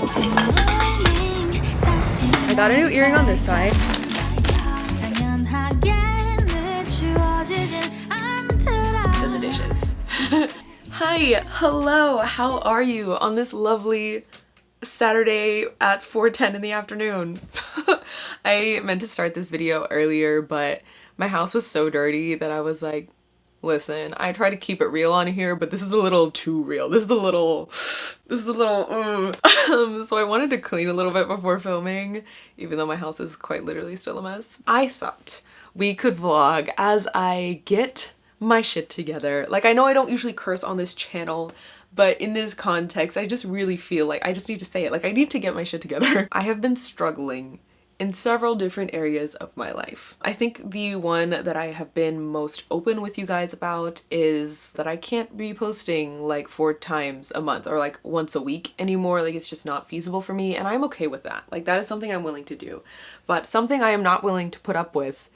I got a new earring on this side. Done the dishes. Hi, hello, how are you on this lovely Saturday at 4:10 in the afternoon? I meant to start this video earlier, but my house was so dirty that I was like, listen, I try to keep it real on here, but this is a little too real. This is a little, so I wanted to clean a little bit before filming, even though my house is quite literally still a mess. I thought we could vlog as I get my shit together. Like, I know I don't usually curse on this channel, but in this context, I just really feel like I just need to say it. Like, I need to get my shit together. I have been struggling in several different areas of my life. I think the one that I have been most open with you guys about is that I can't be posting like 4 times a month or like once a week anymore. Like, it's just not feasible for me, and I'm okay with that. Like, that is something I'm willing to do. But something I am not willing to put up with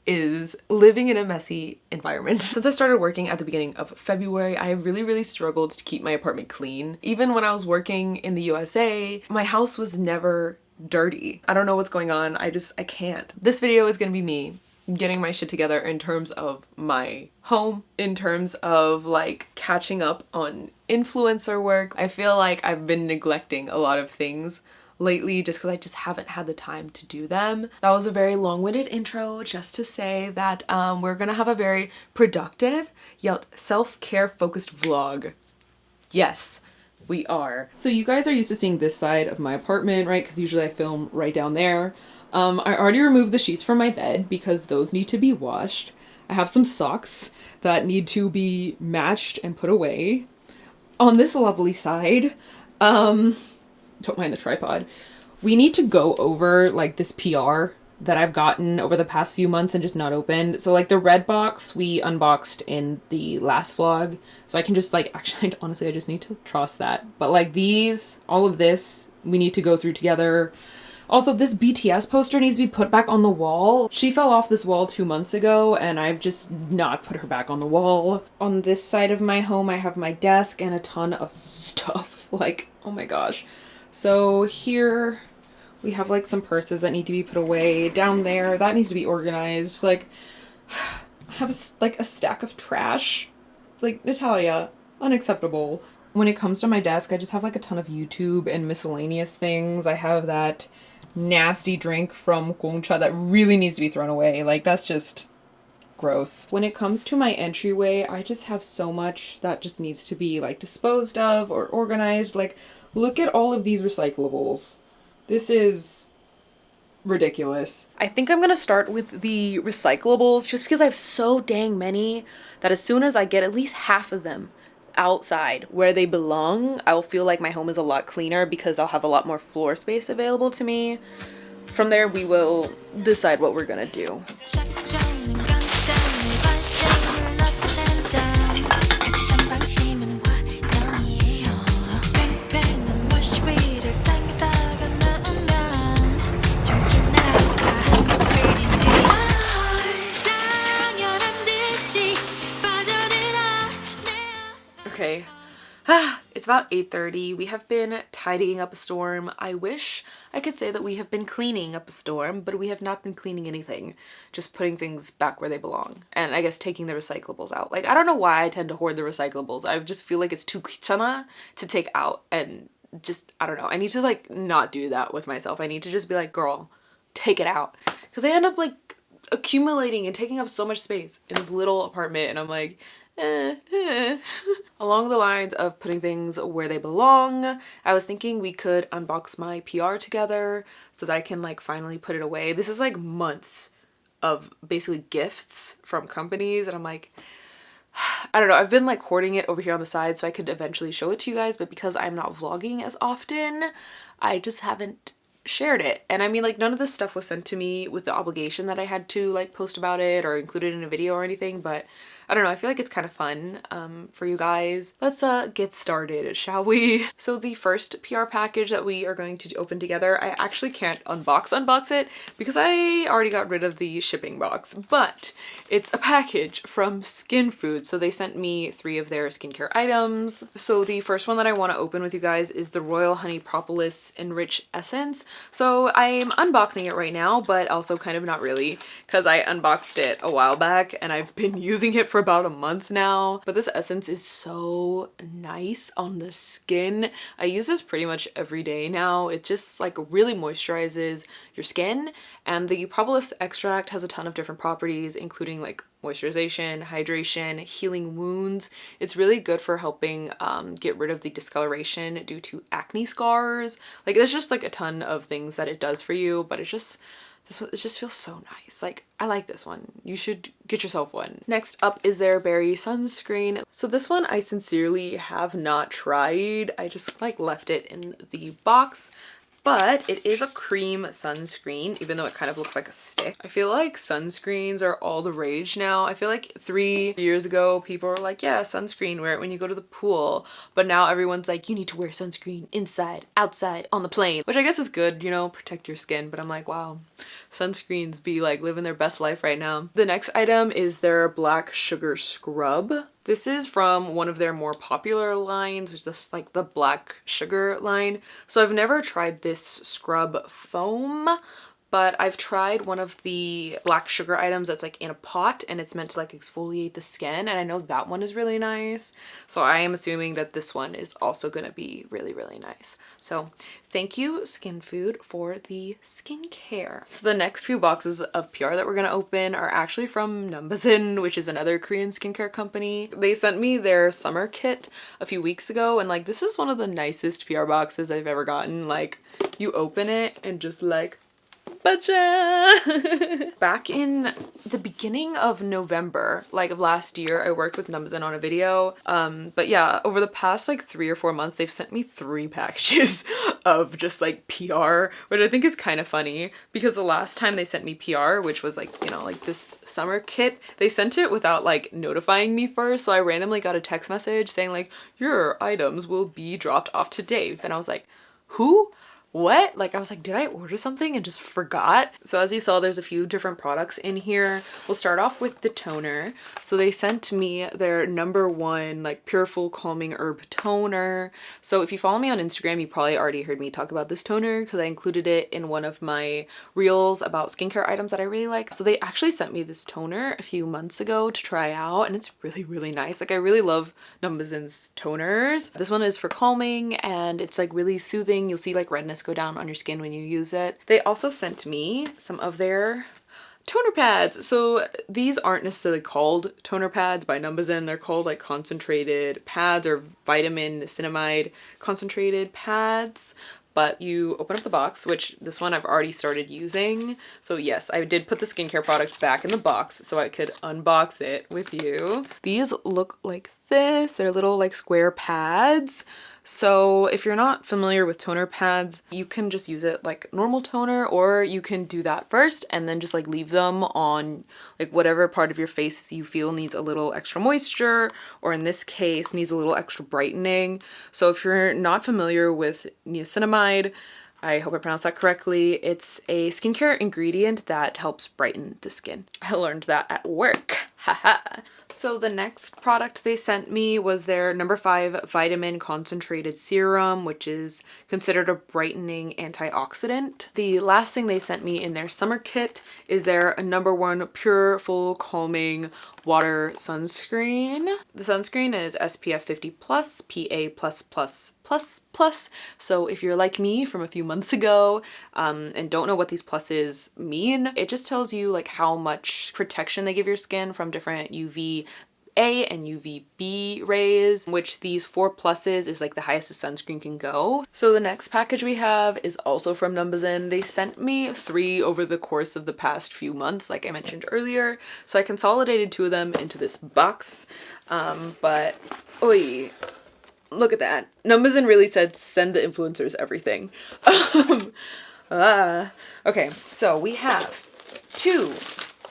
is living in a messy environment. Since I started working at the beginning of February, I have really struggled to keep my apartment clean. Even when I was working in the USA, my house was never dirty. I don't know what's going on. I can't. This video is gonna be me getting my shit together in terms of my home, in terms of like catching up on influencer work. I feel like I've been neglecting a lot of things lately just because I just haven't had the time to do them. That was a very long-winded intro just to say that we're gonna have a very productive yet self-care focused vlog. Yes, we are. So you guys are used to seeing this side of my apartment, right? Because usually I film right down there. I already removed the sheets from my bed because those need to be washed. I have some socks that need to be matched and put away. On this lovely side, don't mind the tripod, we need to go over like this PR that I've gotten over the past few months and just not opened. So like the red box we unboxed in the last vlog, so I can just like, actually honestly I just need to trust that, but like these, all of this we need to go through together. Also, this BTS poster needs to be put back on the wall. She fell off this wall 2 months ago and I've just not put her back on the wall. On this side of my home I have my desk and a ton of stuff, like oh my gosh. So here we have like some purses that need to be put away. Down there, that needs to be organized. Like, I have like a stack of trash. Like, Natalia, unacceptable. When it comes to my desk, I just have like a ton of YouTube and miscellaneous things. I have that nasty drink from Gongcha that really needs to be thrown away. Like, that's just gross. When it comes to my entryway, I just have so much that just needs to be like disposed of or organized. Like, look at all of these recyclables. This is ridiculous. I think I'm gonna start with the recyclables just because I have so dang many that as soon as I get at least half of them outside where they belong, I'll feel like my home is a lot cleaner because I'll have a lot more floor space available to me. From there, we will decide what we're gonna do. Okay, it's about 8:30. We have been tidying up a storm. I wish I could say that we have been cleaning up a storm, but we have not been cleaning anything. Just putting things back where they belong. And I guess taking the recyclables out. Like, I don't know why I tend to hoard the recyclables. I just feel like it's too 귀찮아 to take out, and just, I don't know. I need to like not do that with myself. I need to just be like, girl, take it out. Because I end up like accumulating and taking up so much space in this little apartment, and I'm like, Along the lines of putting things where they belong, I was thinking we could unbox my PR together so that I can like finally put it away. This is like months of basically gifts from companies, and I'm like, I don't know, I've been like hoarding it over here on the side so I could eventually show it to you guys, but because I'm not vlogging as often, I just haven't shared it. And I mean, like, none of this stuff was sent to me with the obligation that I had to like post about it or include it in a video or anything, but I don't know, I feel like it's kind of fun for you guys. Let's get started, shall we? So the first PR package that we are going to open together, I actually can't unbox it because I already got rid of the shipping box, but it's a package from Skin Food. So they sent me 3 of their skincare items. So the first one that I want to open with you guys is the Royal Honey Propolis Enrich Essence. So I'm unboxing it right now, but also kind of not really because I unboxed it a while back and I've been using it for about a month now. But this essence is so nice on the skin. I use this pretty much every day now. It just like really moisturizes your skin, and the propolis extract has a ton of different properties, including like moisturization, hydration, healing wounds. It's really good for helping get rid of the discoloration due to acne scars. Like there's just like a ton of things that it does for you, but it just feels so nice. Like I like this one. You should get yourself one. Next up is their berry sunscreen. So this one I sincerely have not tried. I just like left it in the box. But it is a cream sunscreen, even though it kind of looks like a stick. I feel like sunscreens are all the rage now. I feel like 3 years ago, people were like, yeah, sunscreen, wear it when you go to the pool. But now everyone's like, you need to wear sunscreen inside, outside, on the plane. Which I guess is good, you know, protect your skin. But I'm like, wow, sunscreens be like living their best life right now. The next item is their Black Sugar Scrub. This is from one of their more popular lines, which is like the Black Sugar line. So I've never tried this scrub foam, but I've tried one of the Black Sugar items that's like in a pot and it's meant to like exfoliate the skin, and I know that one is really nice. So I am assuming that this one is also gonna be really, really nice. So thank you, Skin Food, for the skincare. So the next few boxes of PR that we're gonna open are actually from Numbuzin, which is another Korean skincare company. They sent me their summer kit a few weeks ago, and like this is one of the nicest PR boxes I've ever gotten. Like you open it and just like, back in the beginning of November, like of last year, I worked with Numbuzin on a video. But yeah, over the past like 3 or 4 months, they've sent me 3 packages of just like PR, which I think is kind of funny because the last time they sent me PR, which was like, you know, like this summer kit, they sent it without like notifying me first. So I randomly got a text message saying like, your items will be dropped off today. And I was like, who? What? Like I was like, did I order something and just forgot? So as you saw, there's a few different products in here. We'll start off with the toner. So they sent me their #1 like Pure Full Calming Herb Toner. So if you follow me on Instagram, you probably already heard me talk about this toner because I included it in one of my reels about skincare items that I really like. So they actually sent me this toner a few months ago to try out, and it's really, really nice. Like I really love Numbuzin's toners. This one is for calming and it's like really soothing. You'll see like redness go down on your skin when you use it. They also sent me some of their toner pads. So these aren't necessarily called toner pads by Numbuzin. They're called like concentrated pads or vitamin niacinamide concentrated pads. But you open up the box, which this one I've already started using. So yes, I did put the skincare product back in the box so I could unbox it with you. These look like this. They're little like square pads. So if you're not familiar with toner pads, you can just use it like normal toner, or you can do that first and then just like leave them on like whatever part of your face you feel needs a little extra moisture, or in this case needs a little extra brightening. So if you're not familiar with niacinamide, I hope I pronounced that correctly, it's a skincare ingredient that helps brighten the skin. I learned that at work. Haha. So the next product they sent me was their #5 Vitamin Concentrated Serum, which is considered a brightening antioxidant. The last thing they sent me in their summer kit is their #1 Pure Full Calming Water Sunscreen. The sunscreen is SPF 50+, PA+++++. So if you're like me from a few months ago and don't know what these pluses mean, it just tells you like how much protection they give your skin from different UVA and UVB rays, which these 4 pluses is like the highest a sunscreen can go. So the next package we have is also from Numbuzin. They sent me 3 over the course of the past few months, like I mentioned earlier. So I consolidated 2 of them into this box. But oi, look at that. Numbuzin really said send the influencers everything. Okay, so we have 2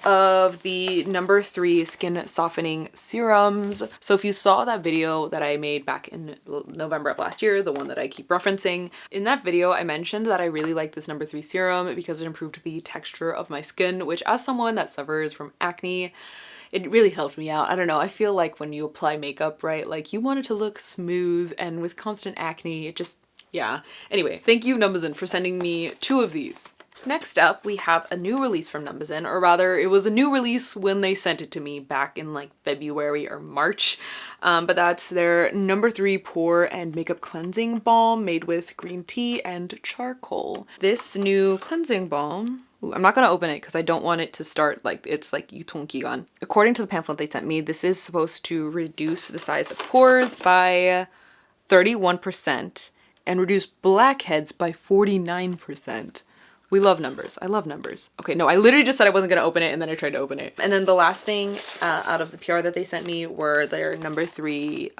of the number 3 skin softening serums. So if you saw that video that I made back in November of last year, the one that I keep referencing, in that video I mentioned that I really like this number 3 serum because it improved the texture of my skin, which as someone that suffers from acne, it really helped me out. I don't know, I feel like when you apply makeup, right, like you want it to look smooth, and with constant acne, it just, yeah. Anyway, thank you Numbuzin for sending me 2 of these. Next up, we have a new release from Numbuzin, or rather, it was a new release when they sent it to me back in like February or March. But that's their number 3 pore and makeup cleansing balm made with green tea and charcoal. This new cleansing balm, I'm not gonna open it because I don't want it to start like it's like 유통기간. According to the pamphlet they sent me, this is supposed to reduce the size of pores by 31% and reduce blackheads by 49%. We love numbers. I love numbers. Okay, no, I literally just said I wasn't gonna open it and then I tried to open it. And then the last thing out of the PR that they sent me were their number 3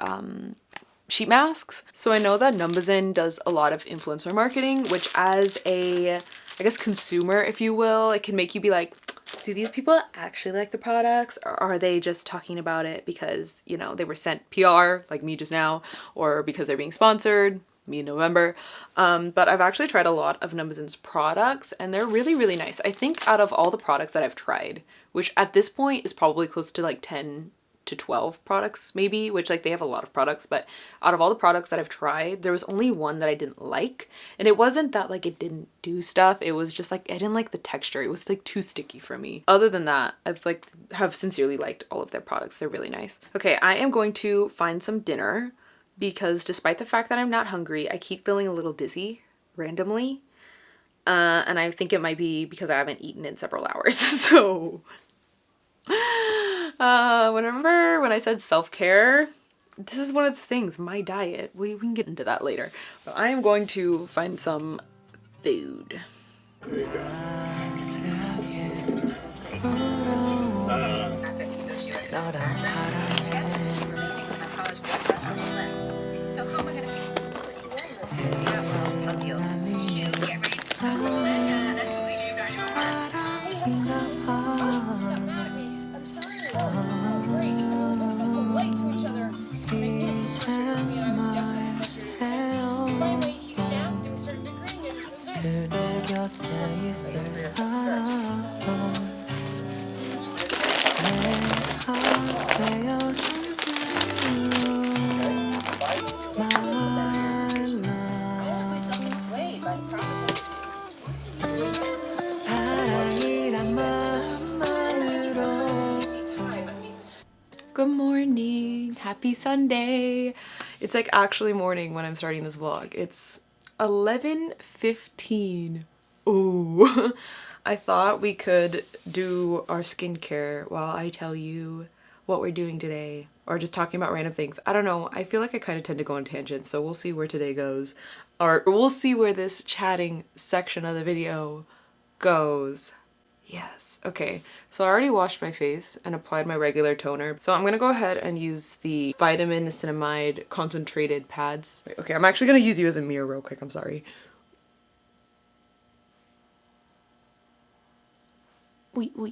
sheet masks. So I know that Numbuzin does a lot of influencer marketing, which as a, I guess, consumer, if you will, it can make you be like, do these people actually like the products, or are they just talking about it because, you know, they were sent PR, like me just now, or because they're being sponsored, me in November. But I've actually tried a lot of Numbuzin's products and they're really, really nice. I think out of all the products that I've tried, which at this point is probably close to like 10 to 12 products maybe, which like they have a lot of products, but out of all the products that I've tried, there was only one that I didn't like. And it wasn't that like it didn't do stuff, it was just like I didn't like the texture. It was like too sticky for me. Other than that, I've like have sincerely liked all of their products. They're really nice. Okay, I am going to find some dinner because despite the fact that I'm not hungry, I keep feeling a little dizzy randomly. And I think it might be because I haven't eaten in several hours. So remember when I said self-care? This is one of the things, my diet. We can get into that later. But I am going to find some food. There you go. Good morning, happy Sunday. It's like actually morning when I'm starting this vlog. It's 11:15. Ooh. I thought we could do our skincare while I tell you what we're doing today, or just talking about random things. I don't know, I feel like I kind of tend to go on tangents, so we'll see where today goes. Or we'll see where this chatting section of the video goes. Yes, okay, so I already washed my face and applied my regular toner. So I'm gonna go ahead and use the vitamin niacinamide concentrated pads. Okay, I'm actually gonna use you as a mirror real quick, I'm sorry. Wait. Oh,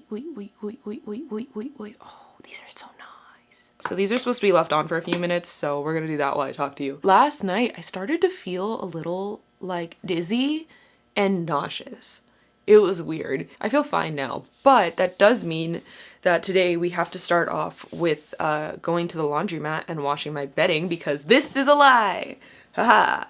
these are so nice. So these are supposed to be left on for a few minutes, so we're gonna do that while I talk to you. Last night, I started to feel a little like dizzy and nauseous. It was weird. I feel fine now, but that does mean that today we have to start off with going to the laundromat and washing my bedding because this is a lie. Haha.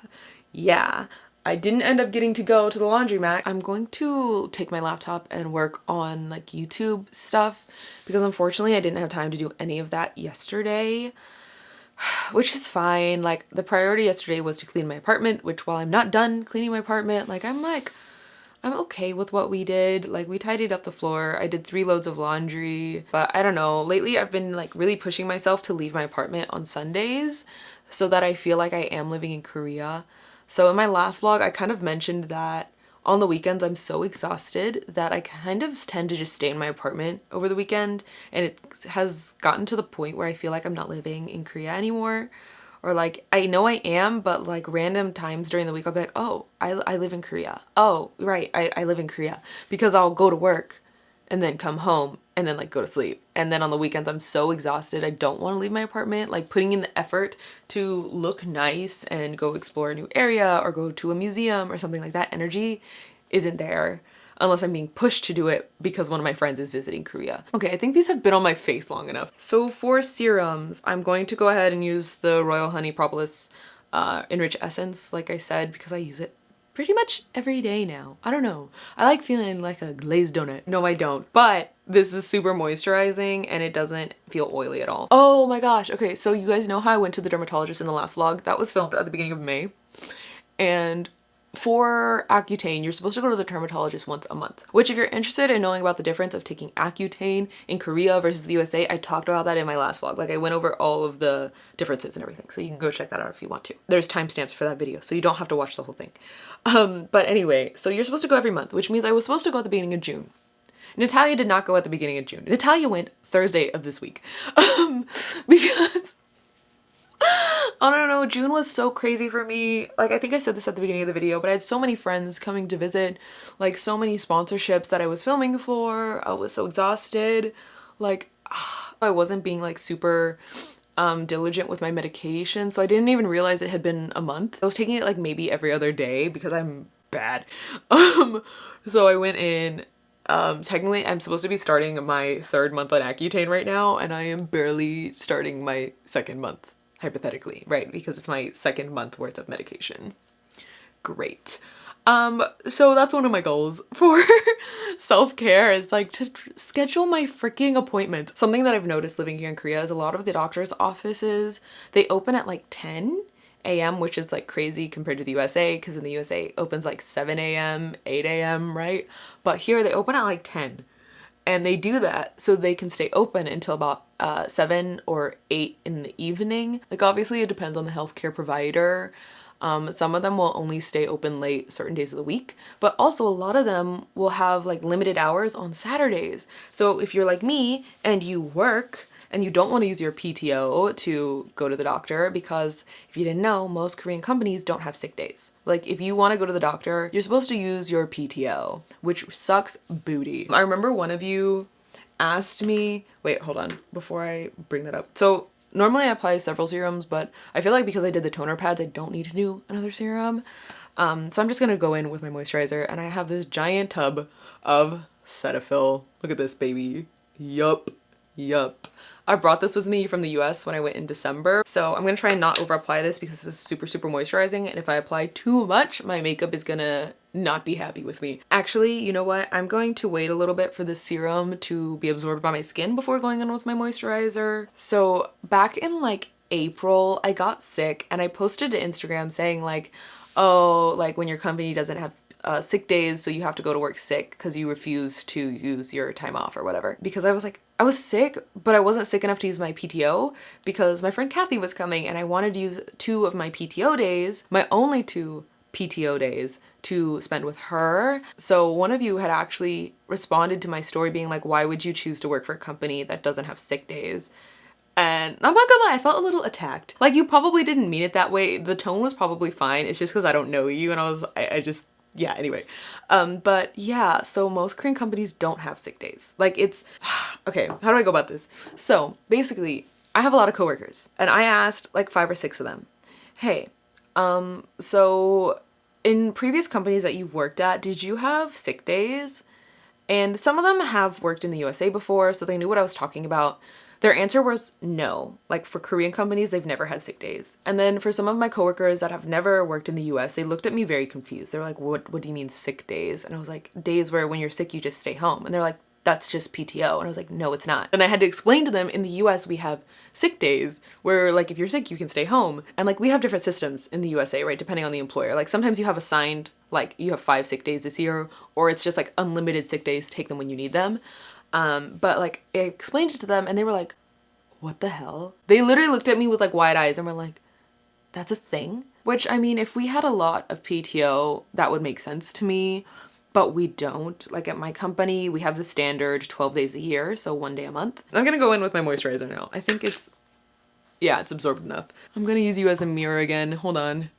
Yeah, I didn't end up getting to go to the laundromat. I'm going to take my laptop and work on like YouTube stuff because unfortunately I didn't have time to do any of that yesterday, which is fine. Like the priority yesterday was to clean my apartment, which while I'm not done cleaning my apartment, I'm okay with what we did. Like we tidied up the floor. I did 3 loads of laundry, but I don't know. Lately I've been like really pushing myself to leave my apartment on Sundays so that I feel like I am living in Korea. So in my last vlog, I kind of mentioned that on the weekends I'm so exhausted that I kind of tend to just stay in my apartment over the weekend, and it has gotten to the point where I feel like I'm not living in Korea anymore. Or like, I know I am, but like random times during the week, I'll be like, oh, I live in Korea. Oh, right, I live in Korea. Because I'll go to work and then come home and then like go to sleep. And then on the weekends, I'm so exhausted. I don't want to leave my apartment. Like putting in the effort to look nice and go explore a new area or go to a museum or something like that energy isn't there unless I'm being pushed to do it because one of my friends is visiting Korea. Okay, I think these have been on my face long enough. So for serums, I'm going to go ahead and use the Royal Honey Propolis Enrich Essence, like I said, because I use it pretty much every day now. I don't know. I like feeling like a glazed donut. No, I don't. But this is super moisturizing and it doesn't feel oily at all. Oh my gosh. Okay, so you guys know how I went to the dermatologist in the last vlog? That was filmed at the beginning of May. And for Accutane, you're supposed to go to the dermatologist once a month, which if you're interested in knowing about the difference of taking Accutane in Korea versus the USA, I talked about that in my last vlog. Like I went over all of the differences and everything. So you can go check that out if you want to. There's timestamps for that video, so you don't have to watch the whole thing. But anyway, so you're supposed to go every month, which means I was supposed to go at the beginning of June. Natalia did not go at the beginning of June. Natalia went Thursday of this week. Because I don't know, June was so crazy for me. Like, I think I said this at the beginning of the video, but I had so many friends coming to visit, like so many sponsorships that I was filming for. I was so exhausted. Like, I wasn't being like super diligent with my medication, so I didn't even realize it had been a month. I was taking it like maybe every other day because I'm bad. So I went in. Technically I'm supposed to be starting my 3rd month on Accutane right now, and I am barely starting my 2nd month. Hypothetically, right? Because it's my 2nd month worth of medication. Great. So that's one of my goals for self-care is like to schedule my freaking appointments. Something that I've noticed living here in Korea is a lot of the doctor's offices, they open at like 10 a.m., which is like crazy compared to the USA, because in the USA it opens like 7 a.m., 8 a.m., right? But here they open at like 10. And they do that so they can stay open until about 7 or 8 in the evening. Like obviously it depends on the healthcare provider. Some of them will only stay open late certain days of the week, but also a lot of them will have like limited hours on Saturdays. So if you're like me and you work and you don't want to use your PTO to go to the doctor, because if you didn't know, most Korean companies don't have sick days. Like if you want to go to the doctor, you're supposed to use your PTO, which sucks booty. I remember one of you asked me, wait, hold on, before I bring that up. So normally I apply several serums, but I feel like because I did the toner pads, I don't need to do another serum. So I'm just gonna go in with my moisturizer, and I have this giant tub of Cetaphil. Look at this baby. Yup. I brought this with me from the US when I went in December. So I'm gonna try and not over apply this because this is super, super moisturizing. And if I apply too much, my makeup is gonna not be happy with me. Actually, you know what? I'm going to wait a little bit for the serum to be absorbed by my skin before going in with my moisturizer. So back in like April, I got sick and I posted to Instagram saying like, oh, like when your company doesn't have sick days, so you have to go to work sick because you refuse to use your time off or whatever. Because I was like, I was sick, but I wasn't sick enough to use my PTO because my friend Kathy was coming and I wanted to use 2 of my PTO days, my only 2 PTO days, to spend with her. So one of you had actually responded to my story being like, why would you choose to work for a company that doesn't have sick days? And I'm not gonna lie, I felt a little attacked. Like, you probably didn't mean it that way. The tone was probably fine. It's just because I don't know you, and I just, yeah, anyway. But yeah, so most Korean companies don't have sick days. Like it's, okay, how do I go about this? So basically, I have a lot of coworkers and I asked like 5 or 6 of them, hey, so in previous companies that you've worked at, did you have sick days? And some of them have worked in the USA before, so they knew what I was talking about. Their answer was no. Like for Korean companies, they've never had sick days. And then for some of my coworkers that have never worked in the US, they looked at me very confused. They were like, what do you mean sick days? And I was like, days where when you're sick, you just stay home. And they're like, that's just PTO. And I was like, no, it's not. And I had to explain to them in the US, we have sick days where like, if you're sick, you can stay home. And like, we have different systems in the USA, right? Depending on the employer. Like sometimes you have assigned, like you have 5 sick days this year, or it's just like unlimited sick days, take them when you need them. But like I explained it to them and they were like, what the hell? They literally looked at me with like wide eyes and were like, that's a thing? Which, I mean, if we had a lot of PTO, that would make sense to me, but we don't. Like at my company, we have the standard 12 days a year, so 1 day a month. I'm gonna go in with my moisturizer now. I think it's, yeah, it's absorbed enough. I'm gonna use you as a mirror again. Hold on.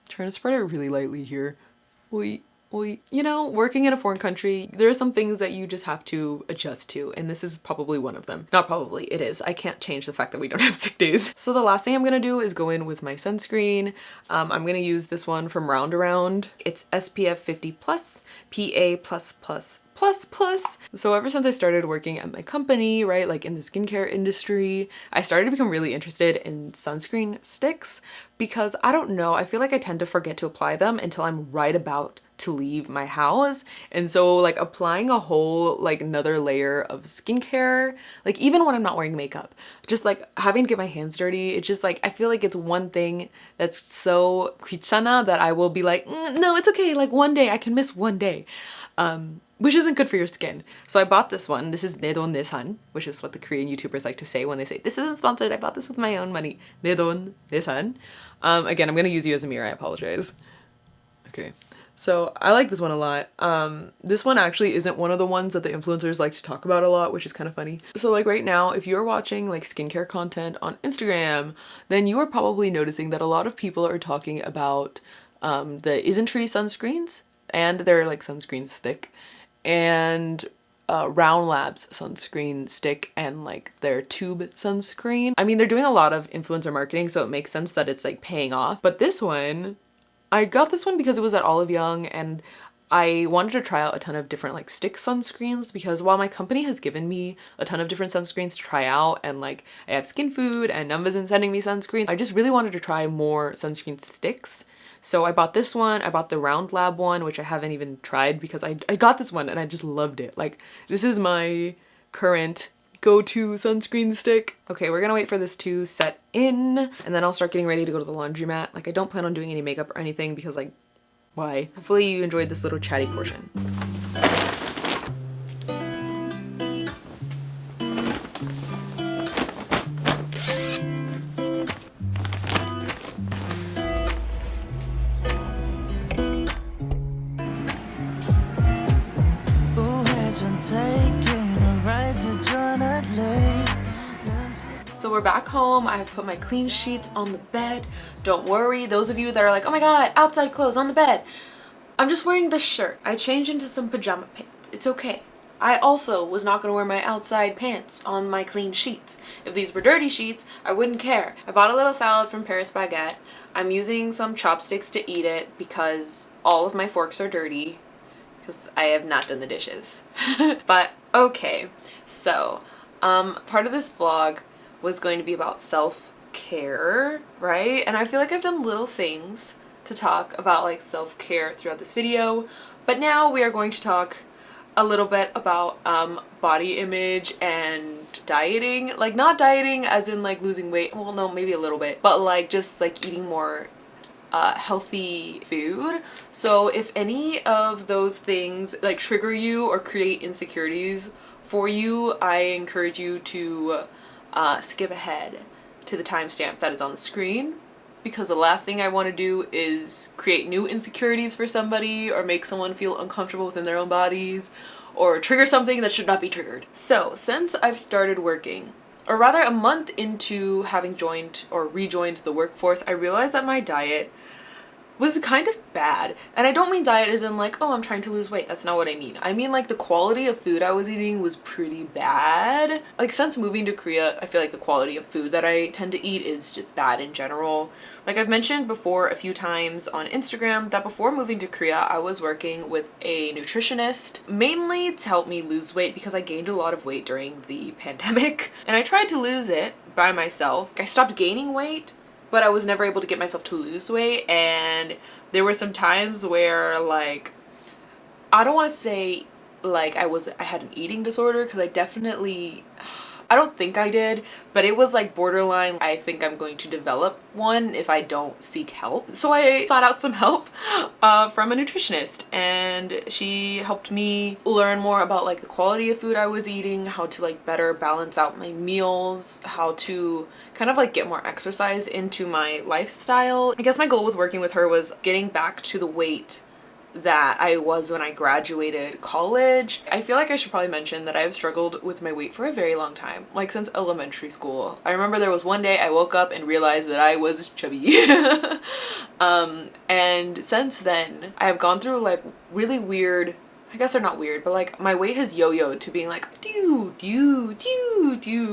Trying to spread it really lightly here. Wait. You know, working in a foreign country, there are some things that you just have to adjust to, and this is probably one of them. Not probably, it is. I can't change the fact that we don't have sick days. So the last thing I'm gonna do is go in with my sunscreen. I'm gonna use this one from Round Around. It's SPF 50+, PA+++++. So ever since I started working at my company, right, like in the skincare industry, I started to become really interested in sunscreen sticks because I don't know, I feel like I tend to forget to apply them until I'm right about to leave my house. And so like applying a whole like another layer of skincare, like even when I'm not wearing makeup, just like having to get my hands dirty, it's just like I feel like it's one thing that's so 귀찮아 that I will be like, no, it's okay, like one day I can miss one day, which isn't good for your skin. So I bought this one. This is 내 돈, 내 산, which is what the Korean YouTubers like to say when they say this isn't sponsored, I bought this with my own money. 내 돈, 내 산. Again, I'm gonna use you as a mirror, I apologize. Okay. So I like this one a lot. This one actually isn't one of the ones that the influencers like to talk about a lot, which is kind of funny. So like right now, if you're watching like skincare content on Instagram, then you are probably noticing that a lot of people are talking about the Isntree sunscreens and their like sunscreen stick and Round Labs sunscreen stick and like their tube sunscreen. I mean, they're doing a lot of influencer marketing, so it makes sense that it's like paying off. But this one, I got this one because it was at Olive Young and I wanted to try out a ton of different like stick sunscreens because while my company has given me a ton of different sunscreens to try out and like I have Skin Food and Numbers in sending me sunscreens, I just really wanted to try more sunscreen sticks. So I bought this one, I bought the Round Lab one, which I haven't even tried because I got this one and I just loved it. Like this is my current go-to sunscreen stick. Okay, we're gonna wait for this to set in and then I'll start getting ready to go to the laundromat. Like I don't plan on doing any makeup or anything because like, why? Hopefully you enjoyed this little chatty portion. So we're back home. I've put my clean sheets on the bed. Don't worry, those of you that are like, oh my god, outside clothes on the bed. I'm just wearing this shirt. I changed into some pajama pants. It's okay. I also was not gonna wear my outside pants on my clean sheets. If these were dirty sheets, I wouldn't care. I bought a little salad from Paris Baguette. I'm using some chopsticks to eat it because all of my forks are dirty because I have not done the dishes. But okay, so part of this vlog was going to be about self-care, right? And I feel like I've done little things to talk about like self-care throughout this video, but now we are going to talk a little bit about body image and dieting. Like not dieting as in like losing weight, well no, maybe a little bit, but like just like eating more healthy food. So if any of those things like trigger you or create insecurities for you, I encourage you to skip ahead to the timestamp that is on the screen, because the last thing I want to do is create new insecurities for somebody or make someone feel uncomfortable within their own bodies or trigger something that should not be triggered. So since I've started working, or rather a month into having joined or rejoined the workforce, I realized that my diet was kind of bad. And I don't mean diet as in like, oh, I'm trying to lose weight. That's not what I mean. I mean like the quality of food I was eating was pretty bad. Like since moving to Korea, I feel like the quality of food that I tend to eat is just bad in general. Like I've mentioned before a few times on Instagram that before moving to Korea, I was working with a nutritionist, mainly to help me lose weight because I gained a lot of weight during the pandemic. And I tried to lose it by myself. I stopped gaining weight, but I was never able to get myself to lose weight. And there were some times where like, I don't want to say like I had an eating disorder because I definitely, I don't think I did, but it was like borderline. I think I'm going to develop one if I don't seek help. So I sought out some help from a nutritionist, and she helped me learn more about like the quality of food I was eating, how to like better balance out my meals, how to kind of like get more exercise into my lifestyle. I guess my goal with working with her was getting back to the weight that I was when I graduated college. I feel like I should probably mention that I've struggled with my weight for a very long time, like since elementary school. I remember there was one day I woke up and realized that I was chubby. And since then, I have gone through like really weird, I guess they're not weird, but like my weight has yo-yoed to being like do.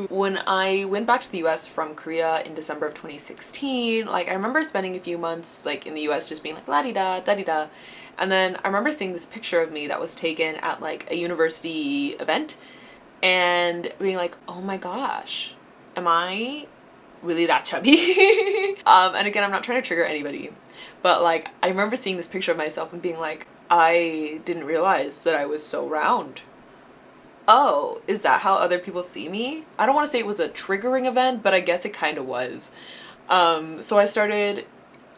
When I went back to the US from Korea in December of 2016, like I remember spending a few months like in the US just being like la-di-da, da-di-da. And then I remember seeing this picture of me that was taken at like a university event and being like, oh my gosh, am I really that chubby? And again, I'm not trying to trigger anybody, but like I remember seeing this picture of myself and being like, I didn't realize that I was so round. Oh, is that how other people see me? I don't want to say it was a triggering event, but I guess it kind of was. So I started,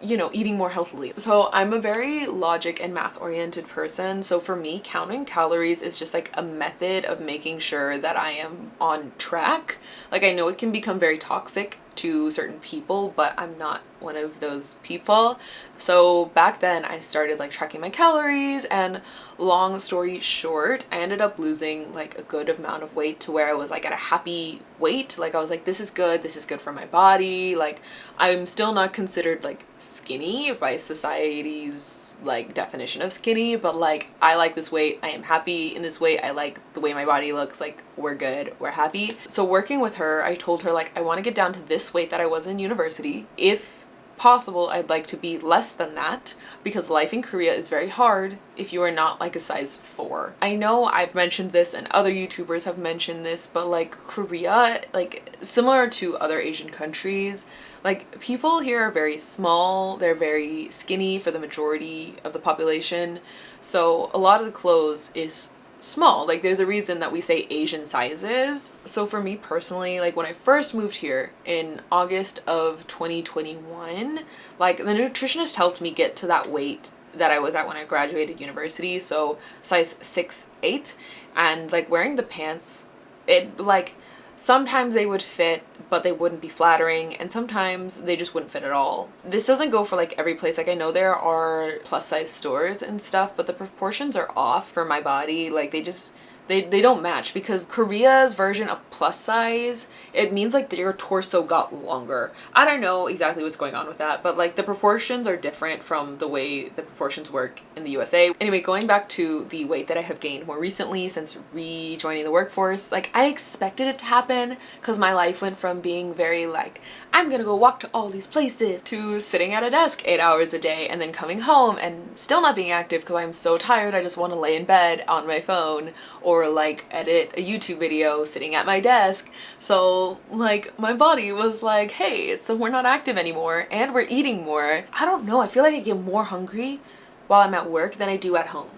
you know, eating more healthily. So I'm a very logic and math oriented person. So for me, counting calories is just like a method of making sure that I am on track. Like I know it can become very toxic to certain people, but I'm not one of those people. So back then I started like tracking my calories, and long story short, I ended up losing like a good amount of weight to where I was like at a happy weight. Like I was like, this is good for my body. Like I'm still not considered like skinny by society's like definition of skinny, but like I like this weight, I am happy in this weight, I like the way my body looks, like we're good, we're happy. So working with her, I told her like I want to get down to this weight that I was in university. If possible, I'd like to be less than that, because life in Korea is very hard if you are not like a size 4. I know I've mentioned this and other YouTubers have mentioned this, but like Korea, like similar to other Asian countries, like people here are very small, they're very skinny for the majority of the population. So a lot of the clothes is small. Like there's a reason that we say Asian sizes. So for me personally, like when I first moved here in August of 2021, like the nutritionist helped me get to that weight that I was at when I graduated university. So size 6'8", and like wearing the pants, it like sometimes they would fit, but they wouldn't be flattering, and sometimes they just wouldn't fit at all. This doesn't go for like every place. Like I know there are plus size stores and stuff, but the proportions are off for my body. Like they don't match, because Korea's version of plus size, it means like that your torso got longer. I don't know exactly what's going on with that, but like the proportions are different from the way the proportions work in the USA. Anyway, going back to the weight that I have gained more recently since rejoining the workforce, like I expected it to happen because my life went from being very like, I'm gonna go walk to all these places, to sitting at a desk 8 hours a day and then coming home and still not being active because I'm so tired I just want to lay in bed on my phone or like edit a YouTube video sitting at my desk. So like my body was like, hey, so we're not active anymore and we're eating more. I don't know, I feel like I get more hungry while I'm at work than I do at home.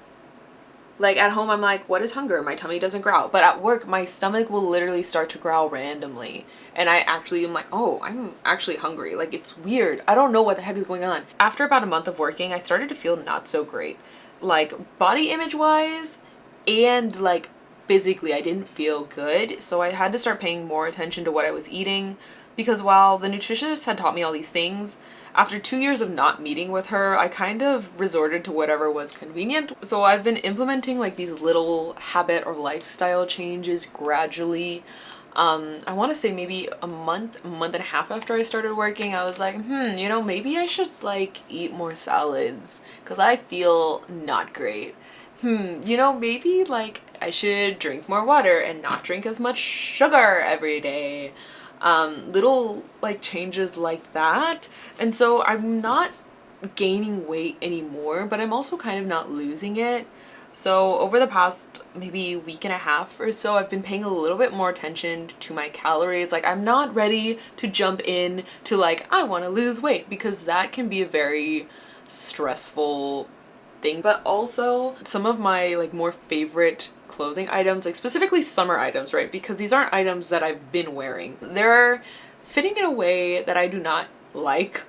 Like at home I'm like, what is hunger? My tummy doesn't growl. But at work my stomach will literally start to growl randomly, and I actually am like, oh, I'm actually hungry. Like it's weird. I don't know what the heck is going on. After about a month of working, I started to feel not so great. Like body image wise and like physically I didn't feel good. So I had to start paying more attention to what I was eating, because while the nutritionist had taught me all these things, after 2 years of not meeting with her, I kind of resorted to whatever was convenient. So I've been implementing like these little habit or lifestyle changes gradually. I want to say maybe a month and a half after I started working, I was like, you know, maybe I should like eat more salads because I feel not great. You know, maybe like I should drink more water and not drink as much sugar every day. Little like changes like that. And so I'm not gaining weight anymore, but I'm also kind of not losing it. So over the past maybe week and a half or so, I've been paying a little bit more attention to my calories. Like I'm not ready to jump in to like, I want to lose weight, because that can be a very stressful thing. But also some of my like more favorite clothing items, like specifically summer items, right? Because these aren't items that I've been wearing. They're fitting in a way that I do not like.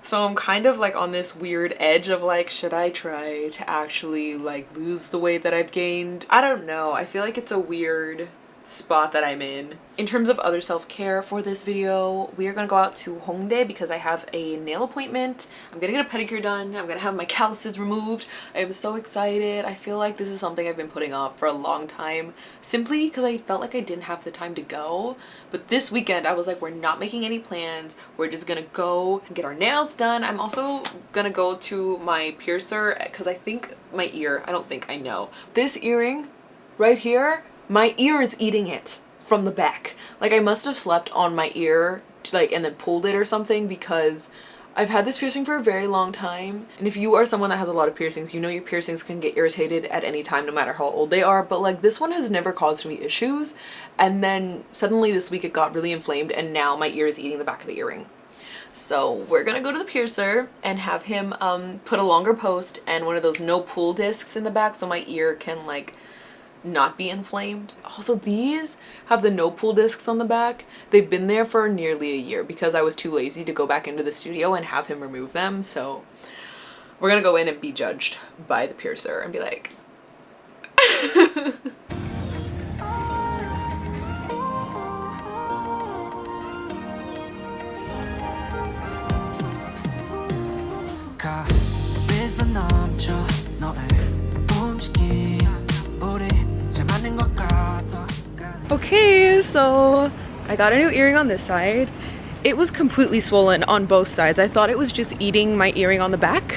So I'm kind of like on this weird edge of like, should I try to actually like lose the weight that I've gained? I don't know. I feel like it's a weird spot that I'm in. In terms of other self-care for this video, we are gonna go out to Hongdae because I have a nail appointment. I'm gonna get a pedicure done. I'm gonna have my calluses removed. I am so excited. I feel like this is something I've been putting off for a long time simply because I felt like I didn't have the time to go. But this weekend I was like, we're not making any plans. We're just gonna go and get our nails done. I'm also gonna go to my piercer because I think my ear, I don't think, I know. This earring right here, my ear is eating it from the back. Like I must have slept on my ear and then pulled it or something, because I've had this piercing for a very long time. And if you are someone that has a lot of piercings, you know your piercings can get irritated at any time no matter how old they are. But like this one has never caused me issues. And then suddenly this week it got really inflamed and now my ear is eating the back of the earring. So we're gonna go to the piercer and have him put a longer post and one of those no pull discs in the back so my ear can like not be inflamed. Also, these have the no pull discs on the back. They've been there for nearly a year because I was too lazy to go back into the studio and have him remove them. So we're gonna go in and be judged by the piercer and be like okay, so I got a new earring on this side. It was completely swollen on both sides. I thought it was just eating my earring on the back.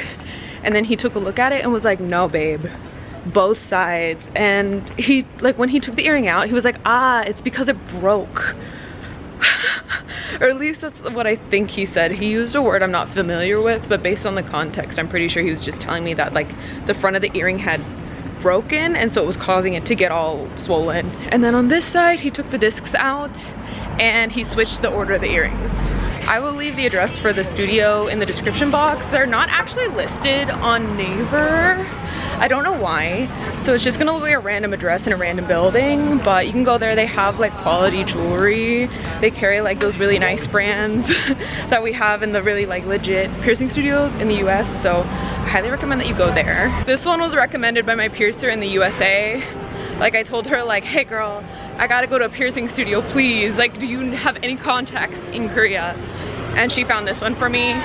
And then he took a look at it and was like, no babe, both sides. And he, like when he took the earring out, he was like, ah, it's because it broke. Or at least that's what I think he said. He used a word I'm not familiar with, but based on the context, I'm pretty sure he was just telling me that like the front of the earring had broken and so it was causing it to get all swollen. And then on this side he took the discs out and he switched the order of the earrings. I will leave the address for the studio in the description box. They're not actually listed on Naver. I don't know why. So it's just gonna be a random address in a random building, but you can go there. They have like quality jewelry. They carry like those really nice brands that we have in the really like legit piercing studios in the US. So I highly recommend that you go there. This one was recommended by my piercer in the USA. Like I told her like, hey girl, I gotta go to a piercing studio, please. Like, do you have any contacts in Korea? And she found this one for me.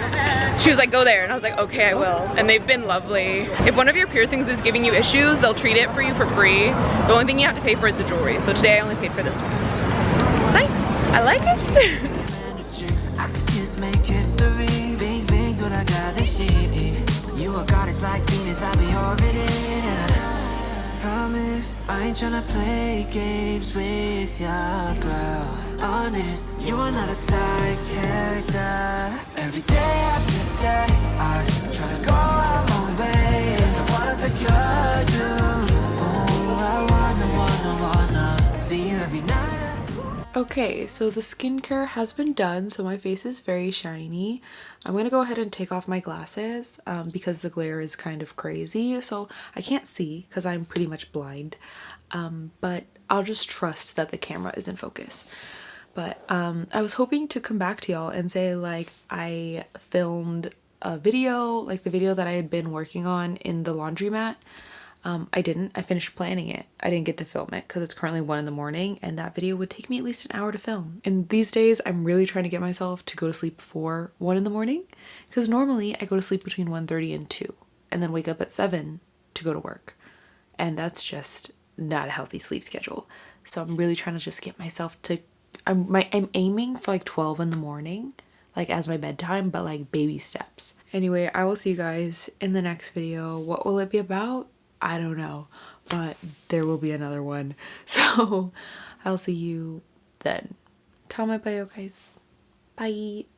She was like, go there. And I was like, okay, I will. And they've been lovely. If one of your piercings is giving you issues, they'll treat it for you for free. The only thing you have to pay for is the jewelry. So today I only paid for this one. It's nice. I like it. You a goddess like Venus, I'll be orbiting. Promise, I ain't tryna play games with ya, girl. Honest, you are not a side character. Every day after day, I try to go out my way, 'cause I wanna secure you. Oh, I wanna see you every night. Okay, so the skincare has been done, so my face is very shiny. I'm gonna go ahead and take off my glasses because the glare is kind of crazy, so I can't see because I'm pretty much blind. But I'll just trust that the camera is in focus. But I was hoping to come back to y'all and say like I filmed a video, like the video that I had been working on in the laundromat. I didn't. I finished planning it. I didn't get to film it because it's currently 1 in the morning and that video would take me at least an hour to film. And these days I'm really trying to get myself to go to sleep before 1 in the morning because normally I go to sleep between 1:30 and 2 and then wake up at 7 to go to work. And that's just not a healthy sleep schedule. So I'm really trying to just get myself to, I'm aiming for like 12 in the morning, like as my bedtime, but like baby steps. Anyway, I will see you guys in the next video. What will it be about? I don't know, but there will be another one. So I'll see you then. 다음에 봐요, guys. Bye.